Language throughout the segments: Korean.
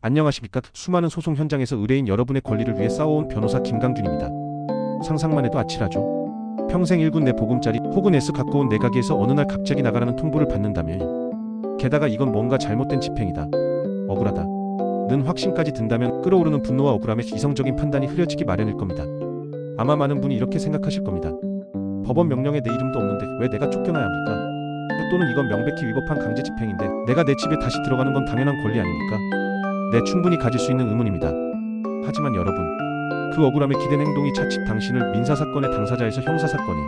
안녕하십니까. 수많은 소송 현장에서 의뢰인 여러분의 권리를 위해 싸워온 변호사 김강준입니다. 상상만 해도 아찔하죠. 평생 1군 내 보금자리 혹은 S 가까운 내가게에서 어느 날 갑자기 나가라는 통보를 받는다면, 게다가 이건 뭔가 잘못된 집행이다, 억울하다 는 확신까지 든다면 끓어오르는 분노와 억울함에 이성적인 판단이 흐려지기 마련일 겁니다. 아마 많은 분이 이렇게 생각하실 겁니다. 법원 명령에 내 이름도 없는데 왜 내가 쫓겨나야 합니까? 또는 이건 명백히 위법한 강제 집행인데 내가 내 집에 다시 들어가는 건 당연한 권리 아닙니까? 네, 충분히 가질 수 있는 의문입니다. 하지만 여러분, 그 억울함에 기댄 행동이 자칫 당신을 민사사건의 당사자에서 형사사건이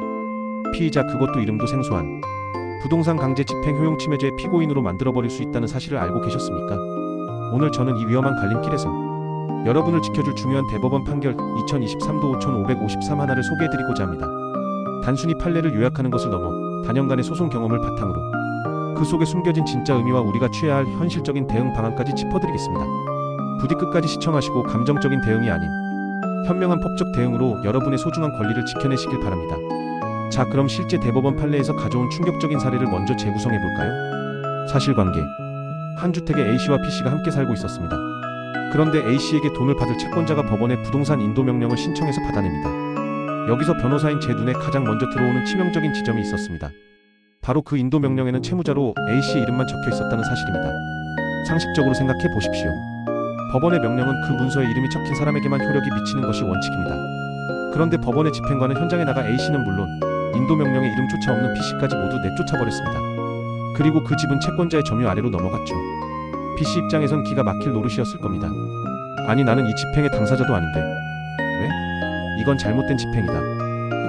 피의자, 그것도 이름도 생소한 부동산 강제 집행 효용 침해죄의 피고인으로 만들어버릴 수 있다는 사실을 알고 계셨습니까? 오늘 저는 이 위험한 갈림길에서 여러분을 지켜줄 중요한 대법원 판결 2023도 5553 하나를 소개해드리고자 합니다. 단순히 판례를 요약하는 것을 넘어 단연간의 소송 경험을 바탕으로 그 속에 숨겨진 진짜 의미와 우리가 취해야 할 현실적인 대응 방안까지 짚어드리겠습니다. 부디 끝까지 시청하시고 감정적인 대응이 아닌 현명한 법적 대응으로 여러분의 소중한 권리를 지켜내시길 바랍니다. 자, 그럼 실제 대법원 판례에서 가져온 충격적인 사례를 먼저 재구성해볼까요? 사실관계. 한 주택에 A씨와 B씨가 함께 살고 있었습니다. 그런데 A씨에게 돈을 받을 채권자가 법원에 부동산 인도 명령을 신청해서 받아냅니다. 여기서 변호사인 제 눈에 가장 먼저 들어오는 치명적인 지점이 있었습니다. 바로 그 인도 명령에는 채무자로 A씨의 이름만 적혀 있었다는 사실입니다. 상식적으로 생각해 보십시오. 법원의 명령은 그 문서에 이름이 적힌 사람에게만 효력이 미치는 것이 원칙입니다. 그런데 법원의 집행관은 현장에 나가 A씨는 물론 인도 명령에 이름조차 없는 B씨까지 모두 내쫓아버렸습니다. 그리고 그 집은 채권자의 점유 아래로 넘어갔죠. B씨 입장에선 기가 막힐 노릇이었을 겁니다. 아니, 나는 이 집행의 당사자도 아닌데 왜? 이건 잘못된 집행이다.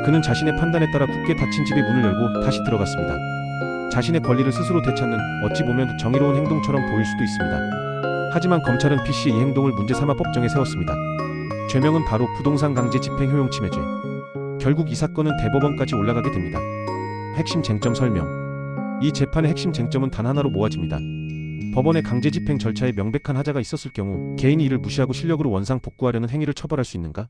그는 자신의 판단에 따라 굳게 닫힌 집의 문을 열고 다시 들어갔습니다. 자신의 권리를 스스로 되찾는, 어찌 보면 정의로운 행동처럼 보일 수도 있습니다. 하지만 검찰은 B씨의 이 행동을 문제 삼아 법정에 세웠습니다. 죄명은 바로 부동산 강제 집행 효용 침해죄. 결국 이 사건은 대법원까지 올라가게 됩니다. 핵심 쟁점 설명. 이 재판의 핵심 쟁점은 단 하나로 모아집니다. 법원의 강제 집행 절차에 명백한 하자가 있었을 경우 개인이 이를 무시하고 실력으로 원상 복구하려는 행위를 처벌할 수 있는가?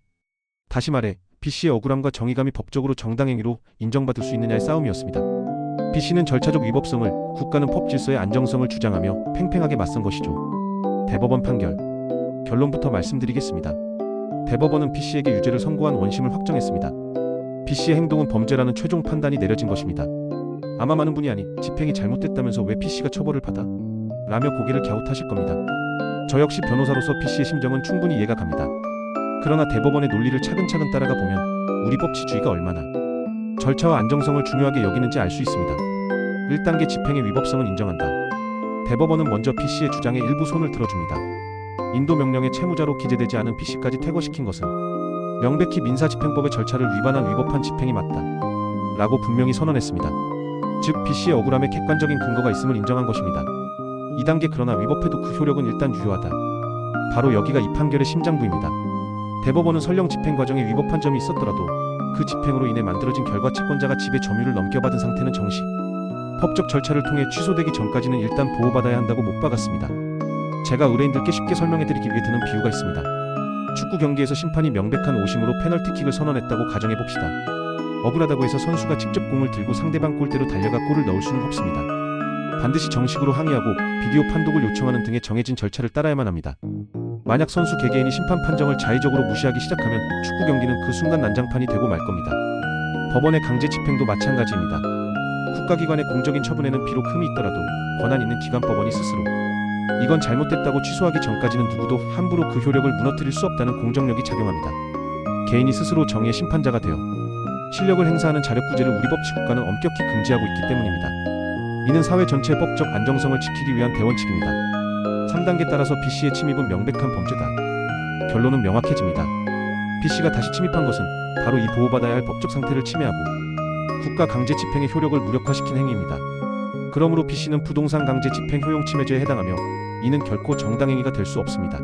다시 말해, B씨의 억울함과 정의감이 법적으로 정당행위로 인정받을 수 있느냐의 싸움이었습니다. B씨는 절차적 위법성을, 국가는 법 질서의 안정성을 주장하며 팽팽하게 맞선 것이죠. 대법원 판결. 결론부터 말씀드리겠습니다. 대법원은 B씨에게 유죄를 선고한 원심을 확정했습니다. B씨의 행동은 범죄라는 최종 판단이 내려진 것입니다. 아마 많은 분이, 아니, 집행이 잘못됐다면서 왜 B씨가 처벌을 받아? 라며 고개를 갸웃하실 겁니다. 저 역시 변호사로서 B씨의 심정은 충분히 이해가 갑니다. 그러나 대법원의 논리를 차근차근 따라가 보면 우리 법치주의가 얼마나 절차와 안정성을 중요하게 여기는지 알 수 있습니다. 1단계 집행의 위법성은 인정한다. 대법원은 먼저 B씨의 주장에 일부 손을 들어줍니다. 인도 명령의 채무자로 기재되지 않은 B씨까지 퇴거시킨 것은 명백히 민사집행법의 절차를 위반한 위법한 집행이 맞다 라고 분명히 선언했습니다. 즉, B씨의 억울함에 객관적인 근거가 있음을 인정한 것입니다. 2단계. 그러나 위법해도 그 효력은 일단 유효하다. 바로 여기가 이 판결의 심장부입니다. 대법원은 설령 집행 과정에 위법한 점이 있었더라도 그 집행으로 인해 만들어진 결과 채권자가 집의 점유를 넘겨받은 상태는 정식 법적 절차를 통해 취소되기 전까지는 일단 보호받아야 한다고 못 박았습니다. 제가 의뢰인들께 쉽게 설명해드리기 위해 드는 비유가 있습니다. 축구 경기에서 심판이 명백한 오심으로 페널티킥을 선언했다고 가정해봅시다. 억울하다고 해서 선수가 직접 공을 들고 상대방 골대로 달려가 골을 넣을 수는 없습니다. 반드시 정식으로 항의하고 비디오 판독을 요청하는 등의 정해진 절차를 따라야만 합니다. 만약 선수 개개인이 심판 판정을 자의적으로 무시하기 시작하면 축구 경기는 그 순간 난장판이 되고 말 겁니다. 법원의 강제 집행도 마찬가지입니다. 국가기관의 공적인 처분에는 비록 흠이 있더라도 권한 있는 기관 법원이 스스로 이건 잘못됐다고 취소하기 전까지는 누구도 함부로 그 효력을 무너뜨릴 수 없다는 공정력이 작용합니다. 개인이 스스로 정의의 심판자가 되어 실력을 행사하는 자력구제를 우리 법치국가는 엄격히 금지하고 있기 때문입니다. 이는 사회 전체의 법적 안정성을 지키기 위한 대원칙입니다. 3단계. 따라서 B씨의 침입은 명백한 범죄다. 결론은 명확해집니다. B씨가 다시 침입한 것은 바로 이 보호받아야 할 법적 상태를 침해하고 국가 강제 집행의 효력을 무력화시킨 행위입니다. 그러므로 B씨는 부동산 강제 집행 효용 침해죄에 해당하며 이는 결코 정당행위가 될 수 없습니다.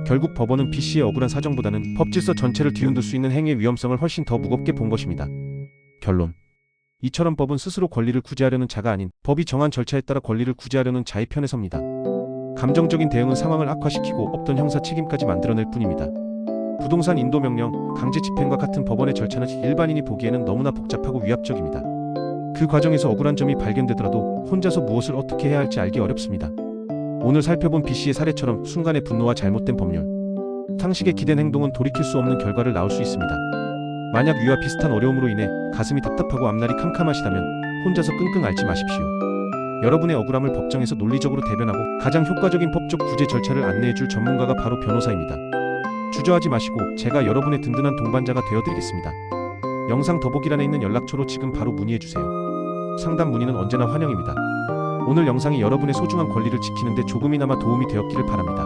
결국 법원은 B씨의 억울한 사정보다는 법질서 전체를 뒤흔들 수 있는 행위의 위험성을 훨씬 더 무겁게 본 것입니다. 결론. 이처럼 법은 스스로 권리를 구제하려는 자가 아닌 법이 정한 절차에 따라 권리를 구제하려는 자의 편에 섭니다. 감정적인 대응은 상황을 악화시키고 없던 형사 책임까지 만들어낼 뿐입니다. 부동산 인도 명령, 강제 집행과 같은 법원의 절차는 일반인이 보기에는 너무나 복잡하고 위압적입니다. 그 과정에서 억울한 점이 발견되더라도 혼자서 무엇을 어떻게 해야 할지 알기 어렵습니다. 오늘 살펴본 B씨의 사례처럼 순간의 분노와 잘못된 법률, 상식에 기댄 행동은 돌이킬 수 없는 결과를 낳을 수 있습니다. 만약 위와 비슷한 어려움으로 인해 가슴이 답답하고 앞날이 캄캄하시다면 혼자서 끙끙 앓지 마십시오. 여러분의 억울함을 법정에서 논리적으로 대변하고 가장 효과적인 법적 구제 절차를 안내해줄 전문가가 바로 변호사입니다. 주저하지 마시고 제가 여러분의 든든한 동반자가 되어드리겠습니다. 영상 더보기란에 있는 연락처로 지금 바로 문의해주세요. 상담 문의는 언제나 환영입니다. 오늘 영상이 여러분의 소중한 권리를 지키는데 조금이나마 도움이 되었기를 바랍니다.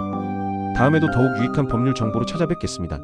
다음에도 더욱 유익한 법률 정보로 찾아뵙겠습니다.